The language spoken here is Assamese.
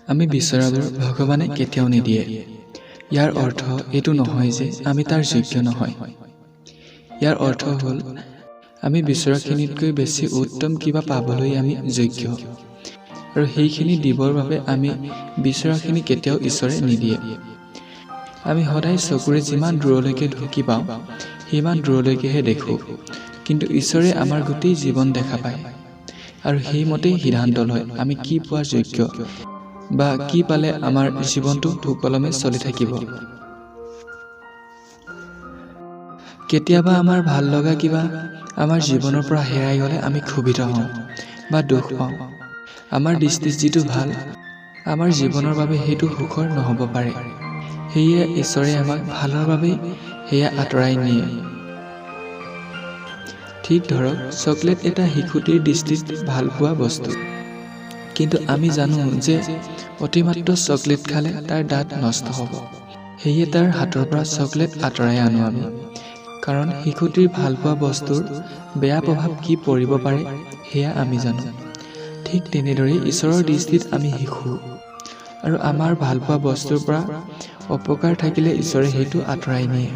আমি বিচৰাবোৰ ভগৱানে কেতিয়াও নিদিয়ে। ইয়াৰ অৰ্থ এইটো নহয় যে আমি তাৰ যোগ্য নহয়। ইয়াৰ অৰ্থ হ'ল আমি বিচৰাখিনিতকৈ বেছি উত্তম কিবা পাবলৈ আমি যোগ্য, আৰু সেইখিনি দিবৰ বাবে আমি বিচৰাখিনি কেতিয়াও ঈশ্বৰে নিদিয়ে। আমি সদায় চকুৰে যিমান দূৰলৈকে ঢুকি পাওঁ সিমান দূৰলৈকেহে দেখোঁ, কিন্তু ঈশ্বৰে আমাৰ গোটেই জীৱন দেখা পায় আৰু সেইমতেই সিদ্ধান্ত লয় আমি কি পোৱাৰ যোগ্য বা কি পালে আমাৰ জীৱনটো সুকলমে চলি থাকিব। কেতিয়াবা আমাৰ ভাল লগা কিবা আমাৰ জীৱনৰ পৰা হেৰাই গ'লে আমি ক্ষোভিত হওঁ বা দুখ পাওঁ। আমাৰ দৃষ্টিত যিটো ভাল আমাৰ জীৱনৰ বাবে সেইটো সুখৰ নহ'ব পাৰে। সেয়ে ঈশ্বৰে আমাক ভালৰ বাবেই সেয়া আঁতৰাই নিয়ে। ঠিক ধৰক, চকলেট এটা শিশুটিৰ দৃষ্টিত ভাল পোৱা বস্তু, কিন্তু আমি জানো যে অতিমাত্ৰ চকলেট খালে তাৰ দাঁত নষ্ট হ'ব। সেয়ে তাৰ হাতৰ পৰা চকলেট আঁতৰাই আনো আমি, কাৰণ শিশুটিৰ ভাল পোৱা বস্তুৰ বেয়া প্ৰভাৱ কি পৰিব পাৰে সেয়া আমি জানো। ঠিক তেনেদৰেই ঈশ্বৰৰ দৃষ্টিত আমি শিশু, আৰু আমাৰ ভাল পোৱা বস্তুৰ পৰা অপকাৰ থাকিলে ঈশ্বৰে সেইটো আঁতৰাই নিয়ে।